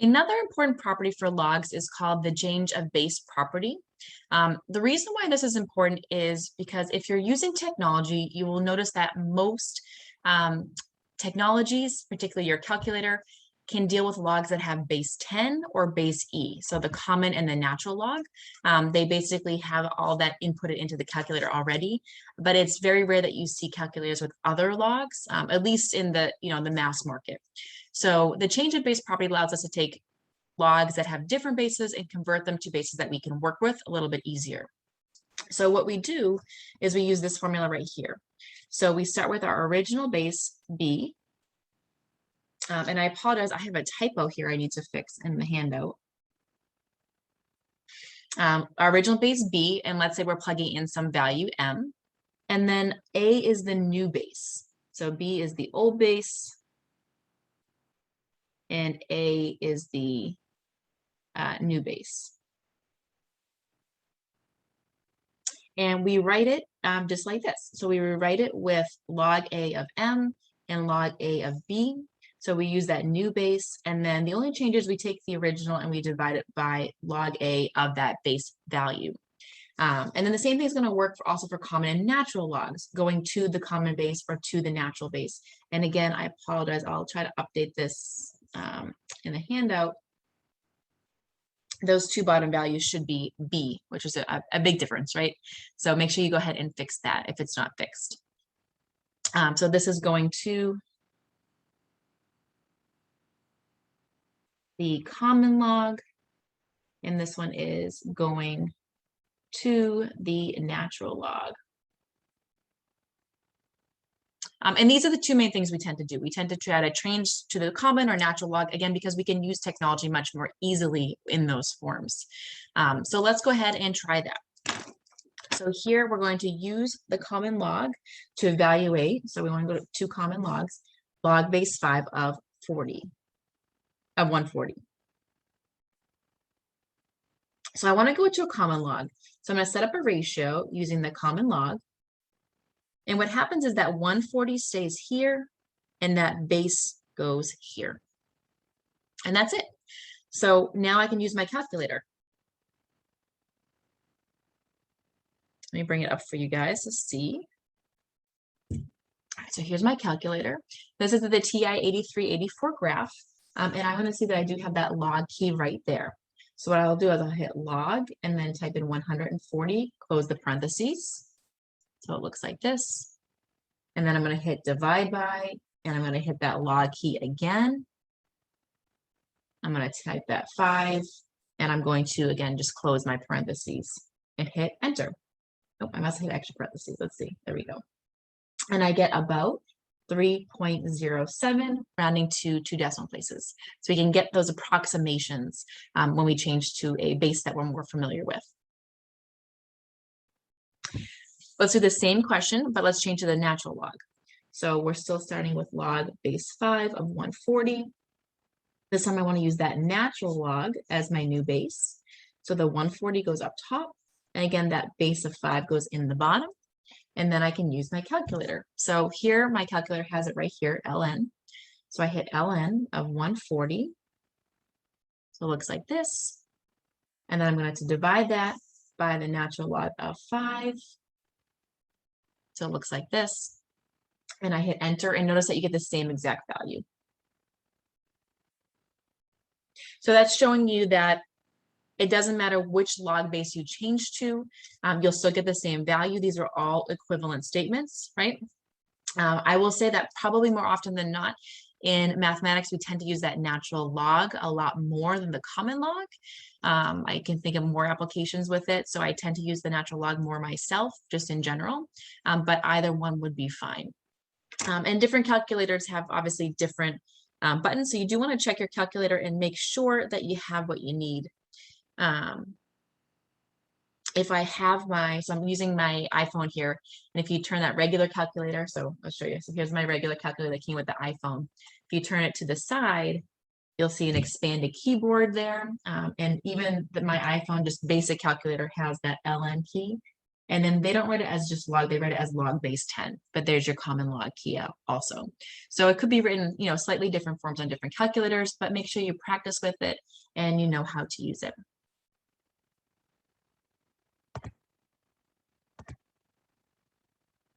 Another important property for logs is called the change of base property. The reason why this is important is because if you're using technology, you will notice that most technologies, particularly your calculator, can deal with logs that have base 10 or base E. So the common and the natural log, they basically have all that inputted into the calculator already, but it's very rare that you see calculators with other logs, at least in the mass market. So the change of base property allows us to take logs that have different bases and convert them to bases that we can work with a little bit easier. So what we do is we use this formula right here. So we start with our original base B. And I apologize, I have a typo here I need to fix in the handout. Our original base B, and let's say we're plugging in some value M. And then A is the new base. So B is the old base. And A is the new base. And we write it just like this. So we rewrite it with log A of M and log A of B. So we use that new base, and then the only change is we take the original and we divide it by log A of that base value. And then the same thing is going to work also for common and natural logs, going to the common base or to the natural base. And again, I apologize, I'll try to update this in the handout. Those two bottom values should be B, which is a big difference, right? So make sure you go ahead and fix that if it's not fixed. So this is going to the common log, and this one is going to the natural log. And these are the two main things we tend to do. We tend to try to change to the common or natural log, again, because we can use technology much more easily in those forms. So let's go ahead and try that. So here we're going to use the common log to evaluate. So we want to go to two common logs, log base 5 of 140. So I want to go to a common log. So I'm going to set up a ratio using the common log. And what happens is that 140 stays here and that base goes here. And that's it. So now I can use my calculator. Let me bring it up for you guys to see. All right, so here's my calculator. This is the TI-8384 graph. And I want to see that I do have that log key right there. So what I'll do is I'll hit log and then type in 140, close the parentheses. So it looks like this. And then I'm going to hit divide by, and I'm going to hit that log key again. I'm going to type that 5, and I'm going to, again, just close my parentheses and hit enter. Oh, I must hit extra parentheses. Let's see. There we go. And I get about 3.07, rounding to 2 decimal places. So we can get those approximations when we change to a base that we're more familiar with. Let's do the same question, but let's change to the natural log. So we're still starting with log base 5 of 140. This time I want to use that natural log as my new base. So the 140 goes up top. And again, that base of 5 goes in the bottom. And then I can use my calculator. So here, my calculator has it right here, ln. So I hit ln of 140. So it looks like this. And then I'm going to divide that by the natural log of 5. So it looks like this. And I hit enter, and notice that you get the same exact value. So that's showing you that it doesn't matter which log base you change to, you'll still get the same value. These are all equivalent statements, right? I will say that probably more often than not, in mathematics, we tend to use that natural log a lot more than the common log. I can think of more applications with it, so I tend to use the natural log more myself, just in general, but either one would be fine. And different calculators have obviously different buttons, so you do want to check your calculator and make sure that you have what you need. If I have so I'm using my iPhone here, and if you turn that regular calculator, so I'll show you. So here's my regular calculator that came with the iPhone. If you turn it to the side, you'll see an expanded keyboard there. And even my iPhone, just basic calculator, has that LN key. And then they don't write it as just log, they write it as log base 10, but there's your common log key out also. So it could be written, slightly different forms on different calculators, but make sure you practice with it and you know how to use it.